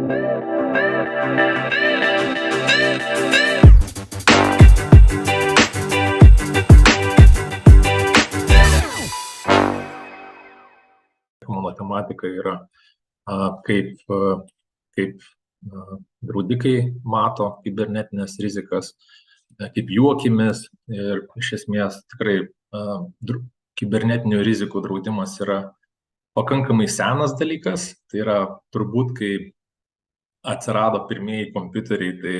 Mano tematika yra kaip draudikai mato kibernetinės rizikas, kaip jų akimis, ir iš esmės tikrai kibernetinių rizikų draudimas yra pakankamai senas dalykas. Tai yra turbūt, kai atsirado pirmieji kompiuteriai, tai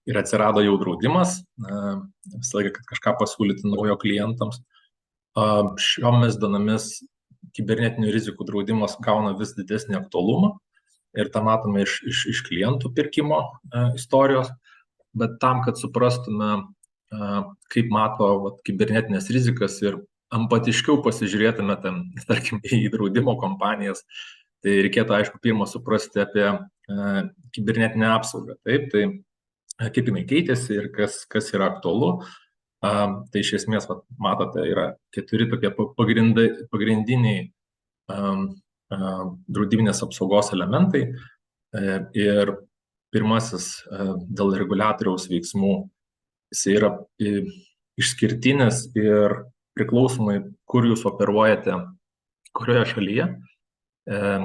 ir atsirado jau draudimas, visą laiką, kad kažką pasiūlyti naujo klientams. Šiomis dienomis kibernetinių rizikų draudimas gauna vis didesnį aktualumą ir tą matome iš klientų pirkimo istorijos, bet tam, kad suprastume, kaip mato kibernetinės rizikas ir empatiškiau pasižiūrėtume tarkim, į draudimo kompanijas, tai reikėtų, aišku, pirmą suprasti apie kibernetinę apsaugą. Taip, tai kaip jinai keitėsi ir kas yra aktualu. Tai iš esmės, matote, yra 4 tokie pagrindiniai draudiminės apsaugos elementai. Ir pirmasis dėl reguliatoriaus veiksmų, jis yra išskirtinis ir priklausomai, kur jūs operuojate, kurioje šalyje,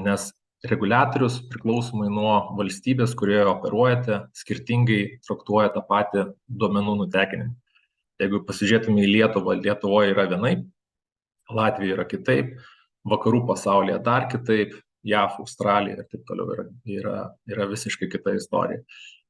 nes reguliatorius priklausomai nuo valstybės, kurioje operuojate, skirtingai traktuoja tą patį duomenų nutekinimą. Jeigu pasižiūrėtume į Lietuvą, Lietuvoje yra vienaip, Latvijoje yra kitaip, vakarų pasaulyje dar kitaip, JAV, Australija ir taip toliau yra visiškai kita istorija.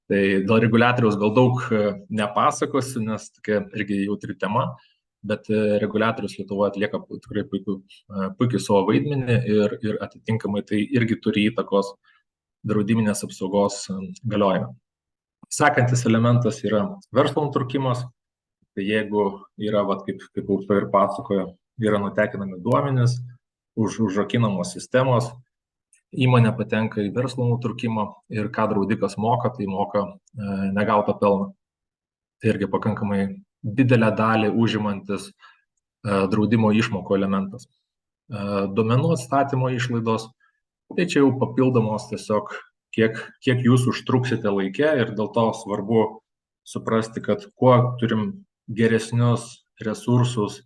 Tai dėl reguliatoriaus gal daug nepasakosiu, nes tokia irgi jautri tema, bet reguliatorius Lietuvoje atlieka tikrai puikiai savo vaidmenį ir atitinkamai tai irgi turi įtakos draudiminės apsaugos galiojimą. Sekantis elementas yra verslo nutraukimas. Tai jeigu yra, kaip Aušra ir pasakojo, yra nutekinami duomenys, užrakinamos sistemos, įmonė patenka į verslo nutraukimą ir ką draudikas moka, tai moka negautą pelną. Tai irgi pakankamai didelę dalį užimantis draudimo išmokų elementas. Duomenų atstatymo išlaidos, tai čia jau papildomos tiesiog, kiek jūs užtruksite laike, ir dėl to svarbu suprasti, kad kuo turim geresnius resursus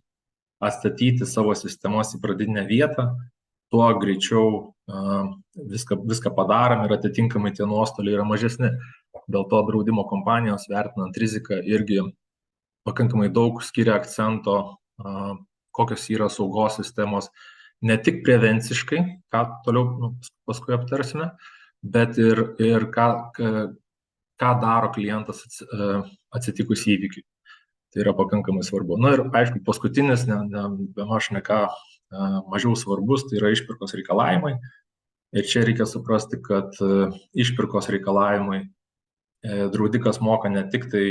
atstatyti savo sistemas į pradinę vietą, tuo greičiau viską padarom ir atitinkamai tie nuostoliai yra mažesni. Dėl to draudimo kompanijos, vertinant riziką, irgi pakankamai daug skiria akcento, kokios yra saugos sistemos, ne tik prevenciškai, ką toliau paskui aptarsime, bet ir ką daro klientas atsitikus įvykiui. Tai yra pakankamai svarbu. Na ir aišku, paskutinis, bemaž ne ką mažiau svarbus, tai yra išpirkos reikalavimai. Ir čia reikia suprasti, kad išpirkos reikalavimai draudikas moka ne tik tai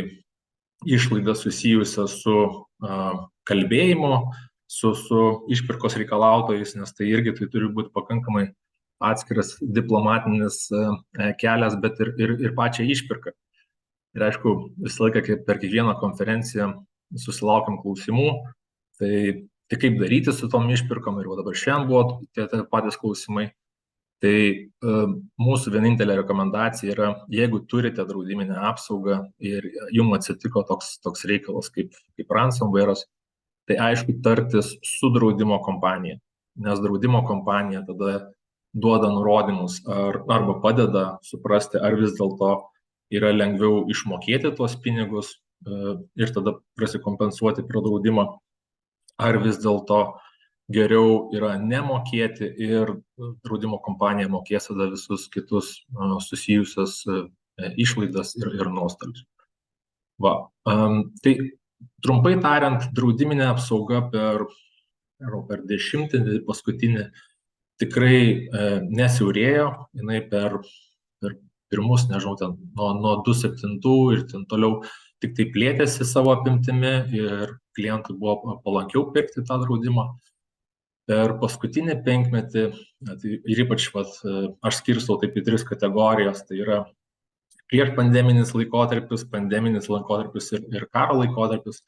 išlaidą susijusią su kalbėjimu, su išpirkos reikalautojais, nes tai irgi tai turi būti pakankamai atskiras diplomatinis kelias, bet ir pačią išpirką. Ir aišku, visą laiką per kiekvieną konferenciją susilaukiam klausimų, tai kaip daryti su tom išpirkom, ir dabar šiandien buvo tie patys klausimai. Tai mūsų vienintelė rekomendacija yra, jeigu turite draudiminę apsaugą ir jums atsitiko toks reikalas kaip ransomware'as, tai aišku tartis su draudimo kompanija, nes draudimo kompanija tada duoda nurodymus arba padeda suprasti, ar vis dėlto yra lengviau išmokėti tuos pinigus ir tada prasikompensuoti prie draudimo, ar vis dėlto geriau yra nemokėti ir draudimo kompanija mokės tada visus kitus susijusias išlaidas ir nuostolius. Tai trumpai tariant, draudiminė apsauga per dešimtmetį paskutinį tikrai nesiaurėjo, jinai per pirmus, nežinau, nuo 2007 ir ten toliau tik tai plėtėsi savo apimtimi ir klientui buvo palankiau pirkti tą draudimą. Per paskutinį 5 metį, ir ypač aš skirstau taip į 3 kategorijas, tai yra prieš pandeminis laikotarpis, pandeminis laikotarpis ir karo laikotarpis,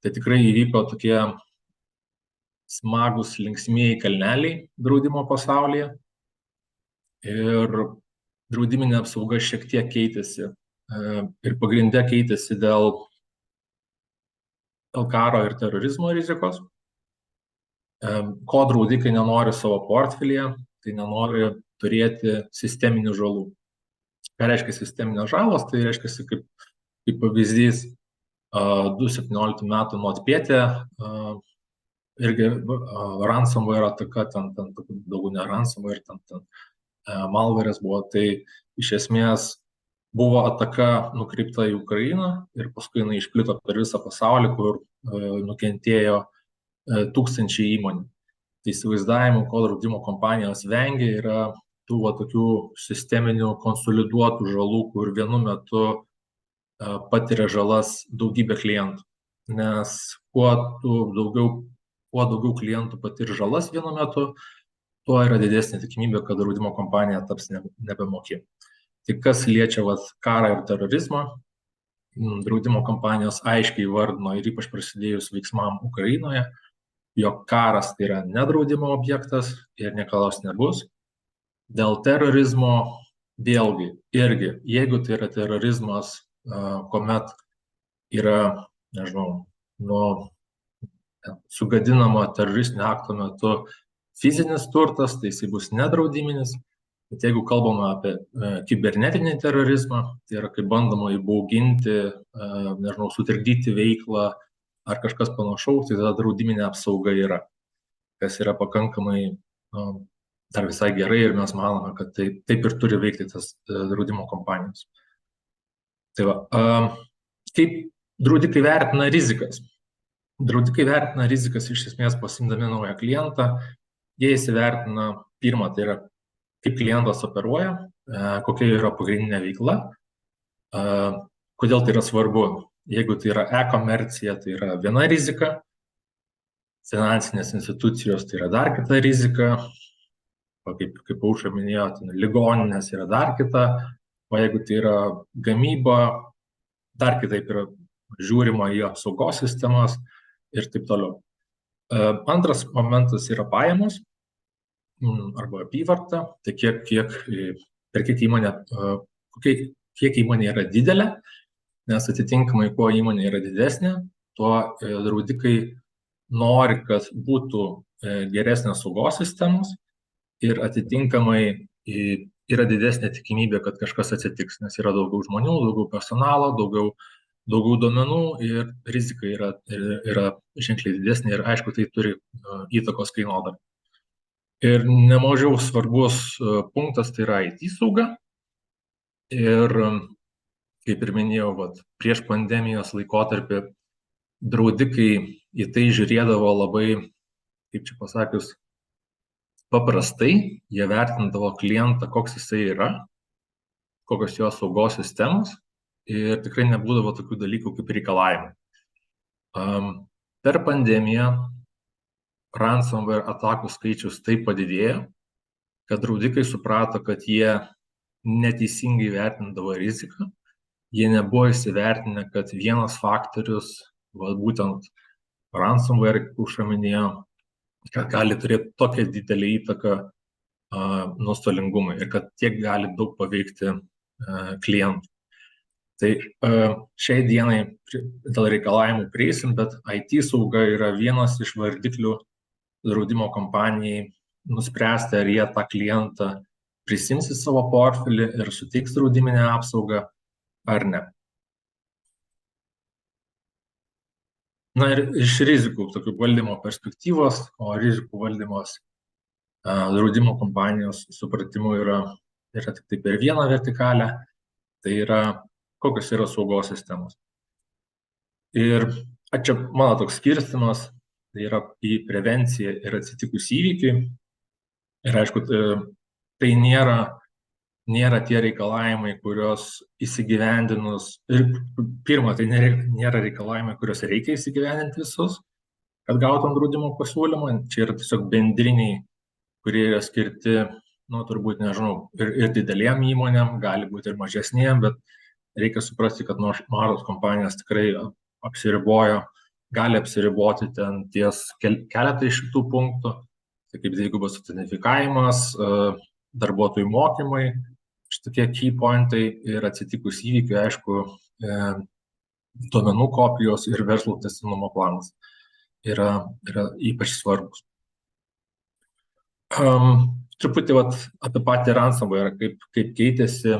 tai tikrai įvyko tokie smagus linksmieji kalneliai draudimo pasaulyje. Ir draudiminė apsauga šiek tiek keitėsi ir pagrinde keitėsi dėl karo ir terorizmo rizikos. Ko draudikai nenori savo portfelyje, tai nenori turėti sisteminių žalų. Ką reiškia sisteminės žalos? Tai reiškia, kaip pavyzdys, 2017 metų NotPetya irgi ransomware ataka, ten daugiau ne ransomware, ten malware'as buvo, tai iš esmės buvo ataka nukreipta į Ukrainą ir paskui jinai išplito per visą pasaulį, kur nukentėjo tūkstančiai įmonių. Tai įsivaizdavimų, ko draudimo kompanijos vengia, yra tų tokių sisteminių konsoliduotų žalų, kur vienu metu patiria žalas daugybė klientų. Nes kuo daugiau klientų patirs žalas vienu metu, tuo yra didesnė tikimybė, kad draudimo kompanija taps nebemoki. Tai kas liečia karą ir terorizmą, draudimo kompanijos aiškiai įvardino ir ypač prasidėjus veiksmam Ukrainoje, jog karas tai yra nedraudimo objektas ir niekados nebus. Dėl terorizmo vėlgi, irgi, jeigu tai yra terorizmas, kuomet yra, sugadinama teroristinio akto metu fizinis turtas, tai jisai bus nedraudiminis. Bet jeigu kalbame apie kibernetinį terorizmą, tai yra kaip bandoma įbauginti, sutrikdyti veiklą ar kažkas panašaus, tai tada draudiminė apsauga yra, kas yra pakankamai dar visai gerai ir mes manome, kad taip ir turi veikti tas draudimo kompanijos. Tai kaip draudikai vertina rizikas? Draudikai vertina rizikas iš esmės pasimdami naują klientą. Jie įsivertina, pirmą, tai yra kaip klientas operuoja, kokia yra pagrindinė veikla, kodėl tai yra svarbu. Jeigu tai yra e-komercija, tai yra viena rizika, finansinės institucijos tai yra dar kita rizika, kaip Aušra minėjo, ligoninės yra dar kita, o jeigu tai yra gamyba, dar kitaip yra žiūrima į apsaugos sistemas ir taip toliau. Antras momentas yra pajamos arba apyvarta, tai kiek įmonė yra didelė, nes atitinkamai, kuo įmonė yra didesnė, tuo draudikai nori, kad būtų geresnės saugos sistemos ir atitinkamai yra didesnė tikimybė, kad kažkas atsitiks, nes yra daugiau žmonių, daugiau personalo, daugiau duomenų ir rizika yra ženkliai didesnė ir aišku, tai turi įtakos kainodarai. Ir nemažiau svarbus punktas tai yra IT sauga. Ir kaip ir minėjau, prieš pandemijos laikotarpį draudikai į tai žiūrėdavo labai, kaip čia pasakius, paprastai. Jie vertindavo klientą, koks jisai yra, kokios jo saugos sistemos ir tikrai nebūdavo tokių dalykų kaip reikalavimai. Per pandemiją ransomware atakų skaičius taip padidėjo, kad draudikai suprato, kad jie neteisingai vertindavo riziką. Jie nebuvo įsivertinę, kad vienas faktorius, būtent ransomware, kaip Aušra minėjo, kad gali turėti tokią didelį įtaką nuostolingumui ir kad tiek gali daug paveikti klientų. Tai šiai dienai dėl reikalavimų prieisim, bet IT sauga yra vienas iš vardiklių draudimo kompanijai nuspręsti, ar jie tą klientą prisims į savo portfelį ir suteiks draudiminę apsaugą ar ne. Na ir iš rizikų tokių valdymo perspektyvos, o rizikų valdymas draudimo kompanijos supratimu yra tik tai per vieną vertikalę, tai yra kokios yra saugos sistemos. Ir čia mano toks skirstymas, tai yra į prevenciją ir atsitikus įvykiui. Ir aišku, tai nėra tie reikalavimai, kurios įsigyvendinus, ir pirma, tai nėra reikalavimai, kurios reikia įsigyvendinti visus, kad gautum draudimo pasiūlymą. Čia yra tiesiog bendriniai, kurie yra skirti, turbūt, nežinau, ir didelėm įmonėm, gali būti ir mažesnėm, bet reikia suprasti, kad mažos kompanijos tikrai gali apsiriboti ten ties keletą iš šitų punktų, tai kaip dvigubas autentifikavimas, darbuotojų mokymai. tokie key pointai ir atsitikus įvykiui, aišku, duomenų kopijos ir verslo tęstinumo planas yra ypač svarbus. Truputį apie patį ransomware, kaip keitėsi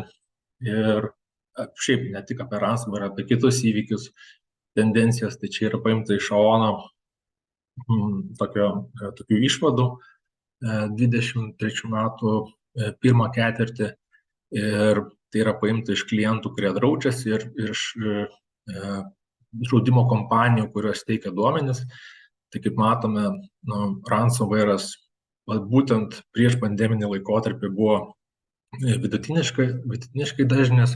ir šiaip ne tik apie ransomware, apie kitus įvykius, tendencijas, tai čia yra paimta iš Aono tokių išvadų 23 metų pirmą ketvirtį ir tai yra paimta iš klientų, kurie draudžiasi ir iš draudimo kompanijų, kurios teikia duomenis. Tai kaip matome, ransomware'as būtent prieš pandeminį laikotarpį buvo vidutiniškai dažnis,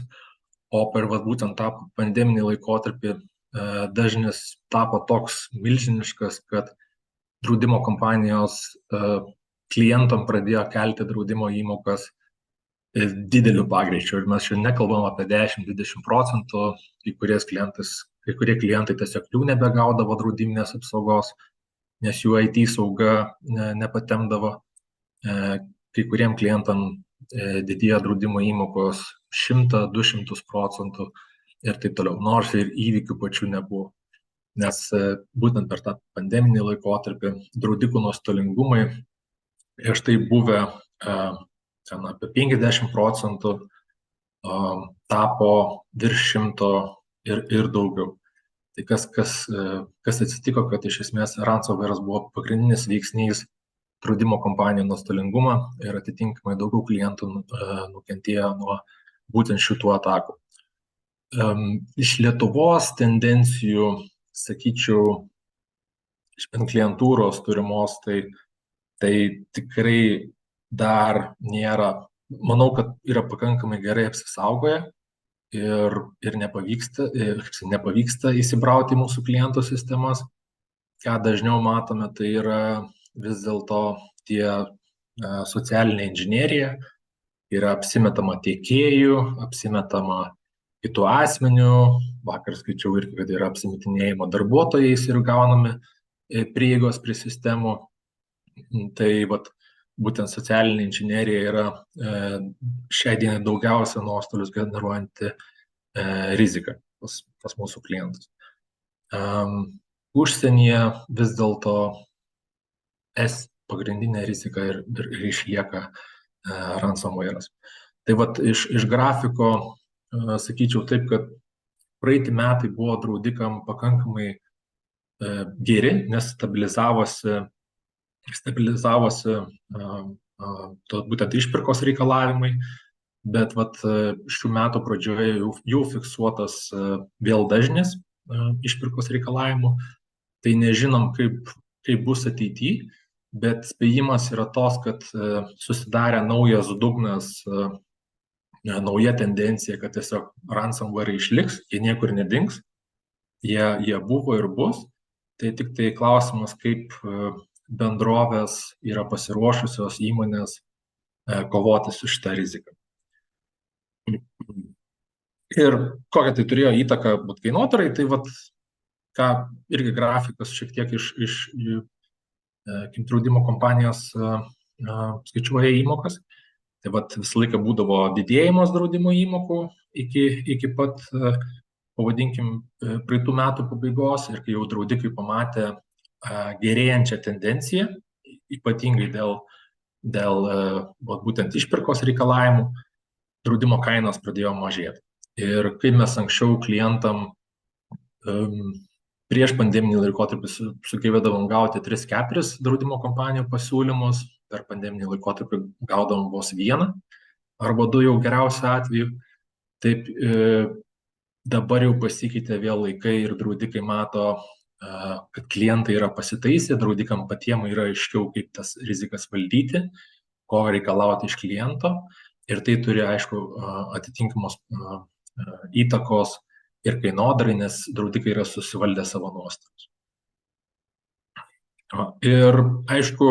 o per būtent tą pandeminį laikotarpį dažnis tapo toks milžiniškas, kad draudimo kompanijos klientam pradėjo kelti draudimo įmokas dideliu pagreičiu. Ir mes šiandien nekalbam apie 10-20%, kai kurie klientai tiesiog jau nebegaudavo draudiminės apsaugos, nes jų IT sauga nepatemdavo. Kai kuriem klientam didėjo draudimo įmokos 100-200% ir taip toliau, nors ir įvykių pačių nebuvo. Nes būtent per tą pandeminį laikotarpį draudikų nuostolingumai prieš tai buvę apie 50% tapo virš 100 ir daugiau. Tai kas atsitiko, kad iš esmės ransomware'as buvo pagrindinis veiksnys draudimo kompanijų nuostolingumą ir atitinkamai daugiau klientų nukentėjo nuo būtent šitų atakų. Iš Lietuvos tendencijų, sakyčiau, iš klientūros turimos, tai tikrai dar nėra, manau, kad yra pakankamai gerai apsisaugoję ir nepavyksta įsibrauti į mūsų klientų sistemas. Ką dažniau matome, tai yra vis dėlto tie socialinė inžinerija, yra apsimetama tiekėjų, apsimetama kitų asmenių. Vakar skaičiau irgi, kad yra apsimetinėjimo darbuotojais ir gaunami prieigos prie sistemų. Tai būtent socialinė inžinerija yra šiai dienai daugiausia nuostolius generuojanti rizika pas mūsų klientus. Užsienyje vis dėlto pagrindinė rizika ir išlieka ransomware'as. Tai iš grafiko sakyčiau taip, kad praeiti metai buvo draudikam pakankamai geri, nes stabilizavosi būtent išpirkos reikalavimai, bet šių metų pradžioje jau fiksuotas vėl dažnis išpirkos reikalavimų. Tai nežinom, kaip bus ateityje, bet spėjimas yra tos, kad susidarė naujas dugnas, nauja tendencija, kad tiesiog ransomware išliks, jie niekur nedings, jie buvo ir bus. Tai tik tai klausimas, kaip bendrovės yra pasiruošusios įmonės kovoti su šitą riziką. Ir kokią tai turėjo įtaką kainodarai, tai ką irgi grafikas šiek tiek iš draudimo kompanijos skaičiuoja įmokas. Tai visą laiką būdavo didėjimas draudimo įmokų iki pat, pavadinkim, praeitų metų pabaigos, ir kai jau draudikai pamatė gerėjančią tendenciją, ypatingai dėl būtent išpirkos reikalavimų, draudimo kainos pradėjo mažėti. Ir kai mes anksčiau klientam prieš pandeminį laikotarpį sugebėdavom gauti 3-4 draudimo kompanijų pasiūlymus, per pandeminį laikotarpį gaudavom vos 1 arba 2 jau geriausiu atveju. Taip dabar jau pasikeitė vėl laikai ir draudikai mato, kad klientai yra pasitaisę, draudikam patiem yra aiškiau, kaip tas rizikas valdyti, ko reikalauti iš kliento, ir tai turi, aišku, atitinkamos įtakos ir kainodarai, nes draudikai yra susivaldę savo nuostolius. Ir aišku,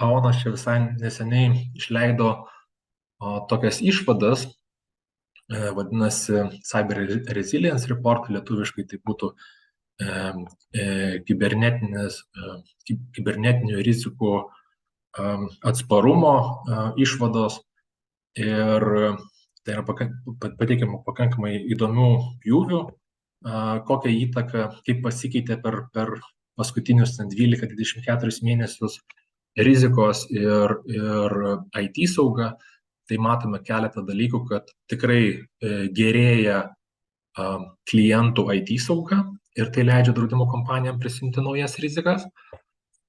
Aonas čia visai neseniai išleido tokias išvadas, vadinasi Cyber Resilience Report, lietuviškai tai būtų kibernetinių rizikų atsparumo išvados. Ir Tai yra pateikiama pakankamai įdomių pjūvių, kokią įtaką, kaip pasikeitė per paskutinius 12-24 mėnesius rizikos ir IT sauga. Tai matome keletą dalykų, kad tikrai gerėja klientų IT sauga ir tai leidžia draudimo kompanijam prisimti naujas rizikas.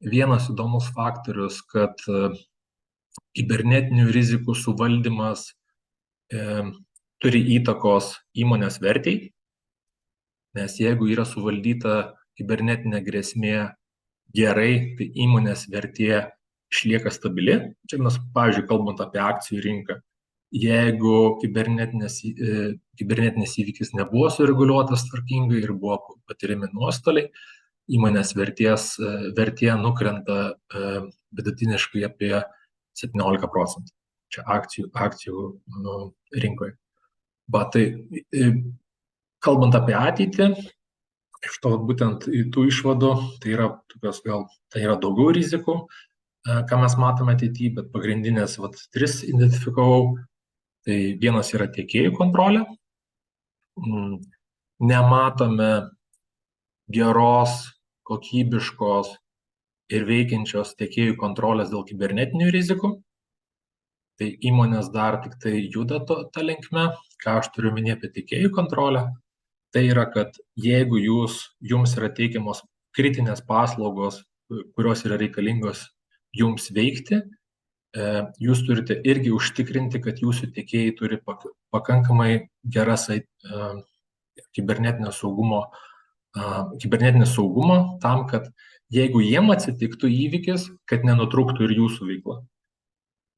Vienas įdomus faktorius, kad kibernetinių rizikų suvaldymas turi įtakos įmonės vertei, nes jeigu yra suvaldyta kibernetinė grėsmė gerai, tai įmonės vertė išlieka stabili. Čia mes, pavyzdžiui, kalbant apie akcijų rinką, jeigu kibernetinis įvykis nebuvo sureguliuotas tvarkingai ir buvo patiriami nuostoliai, įmonės vertė nukrenta vidutiniškai apie 17%. Čia akcijų rinkoje. Tai kalbant apie ateitį, iš to būtent tų išvadų, tai yra daugiau rizikų, ką mes matome ateityje, bet pagrindinės 3 identifikavau. Tai vienas yra tiekėjų kontrolė. Nematome geros, kokybiškos ir veikiančios tiekėjų kontrolės dėl kibernetinių rizikų. Tai įmonės dar tik tai juda tą linkme. Ką aš turiu minėti apie tiekėjų kontrolę, tai yra, kad jeigu jums yra teikiamos kritinės paslaugos, kurios yra reikalingos jums veikti, jūs turite irgi užtikrinti, kad jūsų tiekėjai turi pakankamai geras kibernetinio saugumo tam, kad jeigu jiem atsitiktų įvykis, kad nenutrūktų ir jūsų veikla.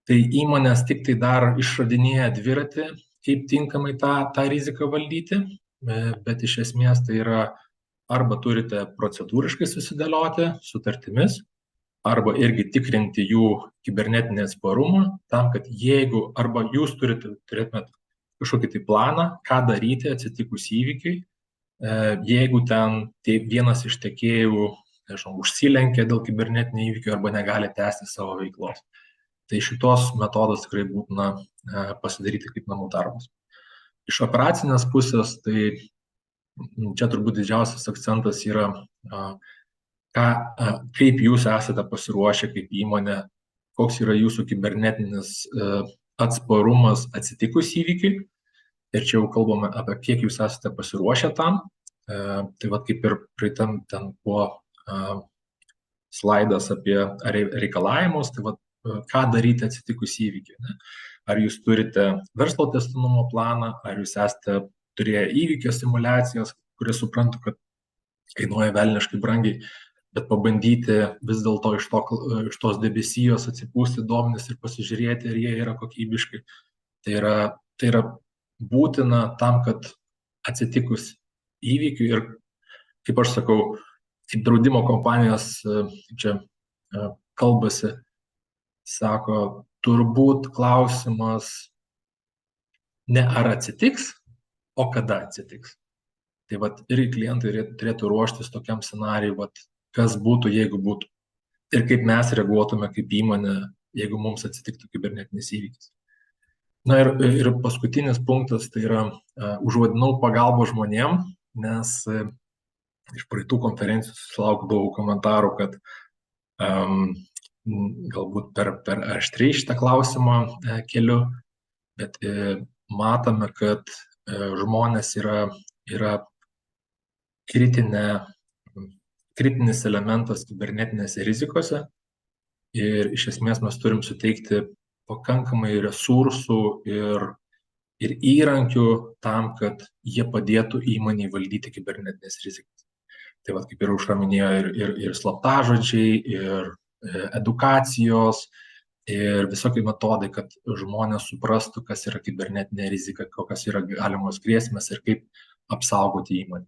Tai įmonės tik tai dar išradinėja dviratį, kaip tinkamai tą riziką valdyti, bet iš esmės tai yra arba turite procedūriškai susidėlioti sutartimis, arba irgi tikrinti jų kibernetinį atsparumą, tam, kad jeigu arba jūs turėtumėt kažkokį tai planą, ką daryti atsitikus įvykiui, jeigu ten vienas iš tiekėjų užsilenkia dėl kibernetinio įvykio arba negali tęsti savo veiklos. Tai šitos metodos tikrai būtina pasidaryti kaip namų darbas. Iš operacinės pusės, tai čia turbūt didžiausias akcentas yra, kaip jūs esate pasiruošę kaip įmonė, koks yra jūsų kibernetinis atsparumas atsitikus įvykiui. Ir čia jau kalbame apie kiek jūs esate pasiruošę tam. Tai kaip ir praeitam ten buvo slaidas apie reikalavimus, tai ką daryti atsitikus įvykiui. Ar jūs turite verslo tęstinumo planą, ar jūs esate turėję įvykio simulacijas, kuris suprantu, kad kainuoja velniškai brangiai, bet pabandyti vis dėlto iš tos debesijos atsipūsti duomenis ir pasižiūrėti, ar jie yra kokybiškai. Tai yra būtina tam, kad atsitikus įvykiui ir, kaip aš sakau, kaip draudimo kompanijos čia kalbasi, sako, turbūt klausimas ne ar atsitiks, o kada atsitiks. Tai ir klientai turėtų ruoštis tokiam scenarijui, kas būtų, jeigu būtų. Ir kaip mes reaguotume kaip įmonė, jeigu mums atsitiktų kibernetinis įvykis. Na ir paskutinis punktas, tai yra užvadinau pagalbą žmonėm, nes iš praeitų konferencijų sulaukdavau komentarų, kad galbūt per aštriai šitą klausimą keliu, bet matome, kad žmonės yra kritinis elementas kibernetinėse rizikose ir iš esmės mes turim suteikti pakankamai resursų ir įrankių tam, kad jie padėtų įmonei valdyti kibernetinės rizikas. Tai kaip ir Aušra minėjo, ir slaptažodžiai, ir edukacijos, ir visokie metodai, kad žmonės suprastų, kas yra kibernetinė rizika, kokios yra galimos grėsmės ir kaip apsaugoti įmonę.